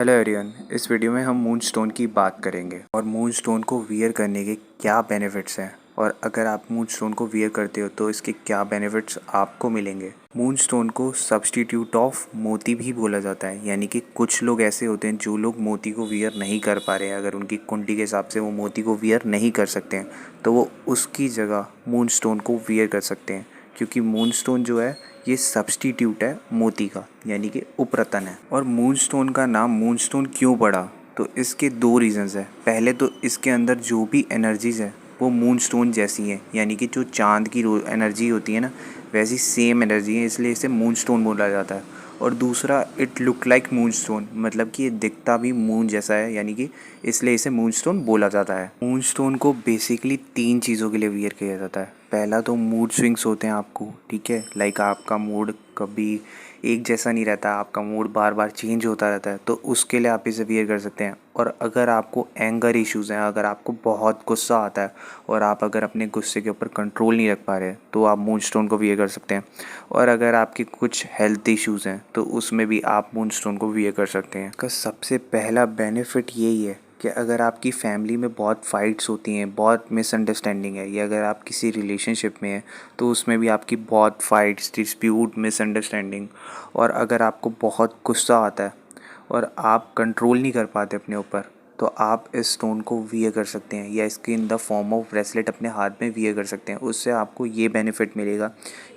Hello everyone. इस video में हम मून स्टोन की बात करेंगे और मून स्टोन को वियर करने के क्या बेनिफिट्स हैं और अगर आप मून स्टोन को वियर करते हो तो इसके क्या बेनिफिट्स आपको मिलेंगे। मून स्टोन को सब्स्टिट्यूट ऑफ मोती भी बोला जाता है, यानी कि कुछ लोग ऐसे होते हैं जो लोग मोती को वियर नहीं कर पा रहे हैं। अगर उनकी कुंडली के हिसाब से वो मोती को वियर नहीं कर सकते हैं तो वो उसकी जगह मून स्टोन को वियर कर सकते हैं, क्योंकि मून स्टोन जो है ये सब्स्टिट्यूट है मोती का, यानी कि उपरतन है। और मून स्टोन का नाम मून स्टोन क्यों पड़ा, तो इसके दो रीजंस है। पहले तो इसके अंदर जो भी एनर्जीज है वो मून स्टोन जैसी है, यानी कि जो चांद की एनर्जी होती है ना, वैसी सेम एनर्जी है, इसलिए इसे मून स्टोन बोला जाता है। और दूसरा, it look like moon stone, मतलब कि ये दिखता भी मून जैसा है, यानी कि इसलिए इसे मून स्टोन बोला जाता है। मून स्टोन को बेसिकली 3 चीज़ों के लिए वियर किया जाता है। पहला तो मूड स्विंग्स होते हैं आपको, ठीक है, लाइक आपका मूड कभी एक जैसा नहीं रहता, आपका मूड बार बार चेंज होता रहता है, तो उसके लिए आप इसे वियर कर सकते हैं। और अगर आपको एंगर इश्यूज़ हैं, अगर आपको बहुत गुस्सा आता है और आप अगर अपने गुस्से के ऊपर कंट्रोल नहीं रख पा रहे तो आप मून स्टोन को वियर कर सकते हैं। और अगर आपके कुछ हेल्थ इश्यूज़ हैं तो उसमें भी आप मून स्टोन को वियर कर सकते हैं। इसका सबसे पहला बेनिफिट यही है कि अगर आपकी फैमिली में बहुत फाइट्स होती हैं, बहुत मिसअंडरस्टैंडिंग है, या अगर आप किसी रिलेशनशिप में हैं तो उसमें भी आपकी बहुत फाइट्स, डिस्प्यूट, मिसअंडरस्टैंडिंग, और अगर आपको बहुत गुस्सा आता है और आप कंट्रोल नहीं कर पाते अपने ऊपर, तो आप इस स्टोन को वियर कर सकते हैं या इसकी in the form of bracelet अपने हाथ में वियर कर सकते हैं। उससे आपको ये बेनिफिट मिलेगा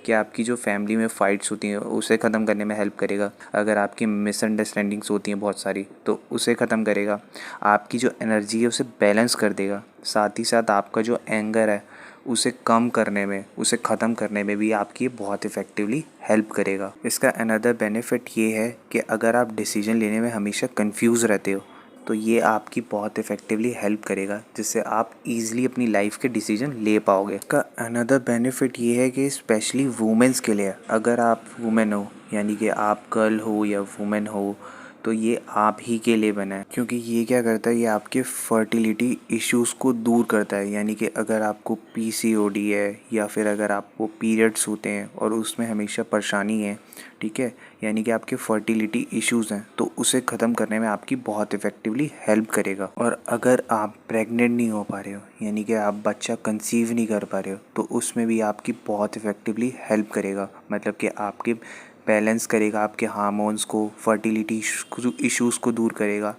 कि आपकी जो फैमिली में फ़ाइट्स होती हैं उसे ख़त्म करने में हेल्प करेगा। अगर आपकी मिसअंडरस्टैंडिंग्स होती हैं बहुत सारी तो उसे ख़त्म करेगा। आपकी जो एनर्जी है उसे बैलेंस कर देगा। साथ ही साथ आपका जो एंगर है उसे कम करने में, उसे ख़त्म करने में भी आपकी बहुत इफ़ेक्टिवली हेल्प करेगा। इसका अनदर बेनिफिट ये है कि अगर आप डिसीजन लेने में हमेशा कंफ्यूज रहते हो तो ये आपकी बहुत इफ़ेक्टिवली हेल्प करेगा, जिससे आप ईज़िली अपनी लाइफ के डिसीजन ले पाओगे। इसका अनदर बेनिफिट ये है कि स्पेशली वुमेंस के लिए, अगर आप वुमेन हो, यानी कि आप गर्ल हो या वुमेन हो, तो ये आप ही के लिए बना है, क्योंकि ये क्या करता है, ये आपके फर्टिलिटी इश्यूज़ को दूर करता है। यानी कि अगर आपको पीसीओडी है या फिर अगर आपको पीरियड्स होते हैं और उसमें हमेशा परेशानी है, ठीक है, यानी कि आपके फर्टिलिटी इश्यूज़ हैं, तो उसे ख़त्म करने में आपकी बहुत इफ़ेक्टिवली हेल्प करेगा। और अगर आप प्रेग्नेंट नहीं हो पा रहे हो, यानी कि आप बच्चा कंसीव नहीं कर पा रहे हो, तो उसमें भी आपकी बहुत इफ़ेक्टिवली हेल्प करेगा। मतलब कि आपके बैलेंस करेगा, आपके हार्मोन्स को, फर्टिलिटी इश्यूज़ को दूर करेगा,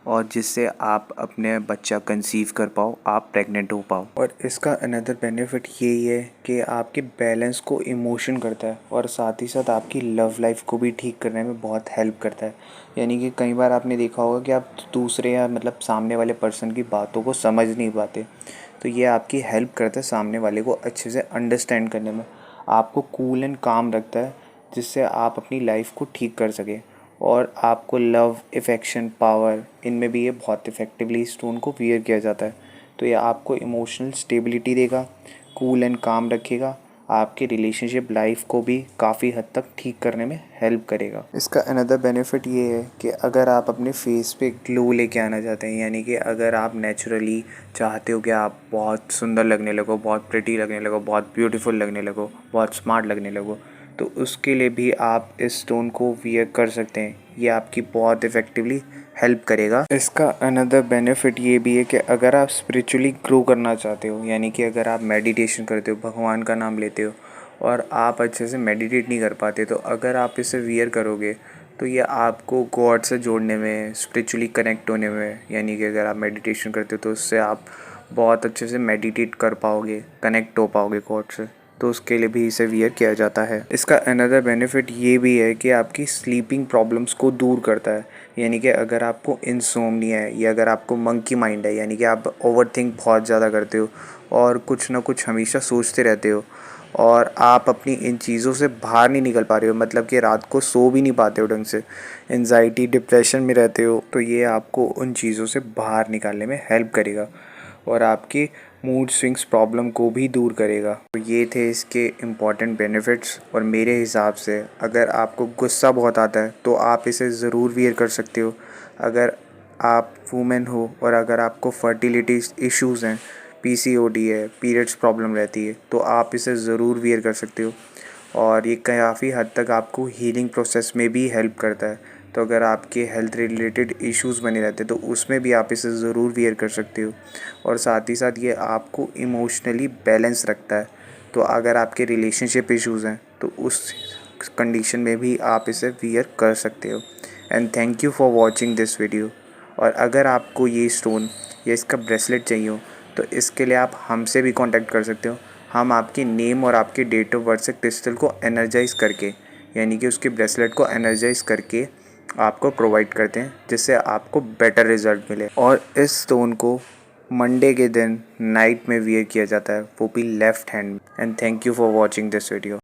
और जिससे आप अपने बच्चा कंसीव कर पाओ, आप प्रेग्नेंट हो पाओ। और इसका अनदर बेनिफिट यही है कि आपके बैलेंस को इमोशन करता है और साथ ही साथ आपकी लव लाइफ को भी ठीक करने में बहुत हेल्प करता है। यानी कि कई बार आपने देखा होगा कि आप दूसरे या मतलब सामने वाले पर्सन की बातों को समझ नहीं पाते, तो ये आपकी हेल्प करता है सामने वाले को अच्छे से अंडरस्टैंड करने में, आपको कूल एंड काम रखता है, जिससे आप अपनी लाइफ को ठीक कर सकें। और आपको लव, इफ़ेक्शन, पावर, इनमें भी ये बहुत इफ़ेक्टिवली स्टोन को वियर किया जाता है। तो ये आपको इमोशनल स्टेबिलिटी देगा, कूल एंड काम रखेगा, आपके रिलेशनशिप लाइफ को भी काफ़ी हद तक ठीक करने में हेल्प करेगा। इसका अनदर बेनिफिट ये है कि अगर आप अपने फेस पे ग्लो लेके आना चाहते हैं, यानी कि अगर आप नेचुरली चाहते हो कि आप बहुत सुंदर लगने लगो, बहुत प्रिटी लगने लगो, बहुत ब्यूटीफुल लगने लगो, बहुत स्मार्ट लगने लगो, तो उसके लिए भी आप इस स्टोन को वियर कर सकते हैं। ये आपकी बहुत इफ़ेक्टिवली हेल्प करेगा। इसका अनदर बेनिफिट ये भी है कि अगर आप स्पिरिचुअली ग्रो करना चाहते हो, यानी कि अगर आप मेडिटेशन करते हो, भगवान का नाम लेते हो और आप अच्छे से मेडिटेट नहीं कर पाते, तो अगर आप इसे वियर करोगे तो ये आपको गॉड से जोड़ने में, स्पिरिचुअली कनेक्ट होने में, यानी कि अगर आप मेडिटेशन करते हो तो उससे आप बहुत अच्छे से मेडिटेट कर पाओगे, कनेक्ट हो पाओगे गॉड से, तो उसके लिए भी इसे वियर किया जाता है। इसका अनदर बेनिफिट ये भी है कि आपकी स्लीपिंग प्रॉब्लम्स को दूर करता है। यानी कि अगर आपको इंसोम्निया है या अगर आपको मंकी माइंड है, यानी कि आप ओवरथिंक बहुत ज़्यादा करते हो और कुछ ना कुछ हमेशा सोचते रहते हो और आप अपनी इन चीज़ों से बाहर नहीं निकल पा रहे हो, मतलब कि रात को सो भी नहीं पाते हो ढंग से, एंजाइटी, डिप्रेशन में रहते हो, तो ये आपको उन चीज़ों से बाहर निकालने में हेल्प करेगा और आपकी मूड स्विंग्स प्रॉब्लम को भी दूर करेगा। तो ये थे इसके इम्पॉर्टेंट बेनिफिट्स। और मेरे हिसाब से अगर आपको गुस्सा बहुत आता है तो आप इसे ज़रूर वियर कर सकते हो। अगर आप वुमेन हो और अगर आपको फर्टिलिटी इश्यूज़ हैं, पीसीओडी है, पीरियड्स प्रॉब्लम रहती है, तो आप इसे ज़रूर वियर कर सकते हो और ये काफ़ी हद तक आपको हीलिंग प्रोसेस में भी हेल्प करता है। तो अगर आपके हेल्थ रिलेटेड इश्यूज़ बने रहते तो उसमें भी आप इसे ज़रूर वियर कर सकते हो। और साथ ही साथ ये आपको इमोशनली बैलेंस रखता है। तो अगर आपके रिलेशनशिप इश्यूज़ हैं तो उस कंडीशन में भी आप इसे वियर कर सकते हो। And thank you for watching this video. और अगर आपको ये स्टोन या इसका ब्रेसलेट चाहिए हो तो इसके लिए आप हमसे भी कांटेक्ट कर सकते हो। हम आपके नेम और आपके डेट ऑफ बर्थ से क्रिस्टल को एनर्जाइज़ करके, यानी कि उसके ब्रेसलेट को एनर्जाइज़ करके आपको प्रोवाइड करते हैं, जिससे आपको बेटर रिज़ल्ट मिले। और इस स्टोन को मंडे के दिन नाइट में वियर किया जाता है, वो भी लेफ़्ट हैंड में। And thank you for watching this video.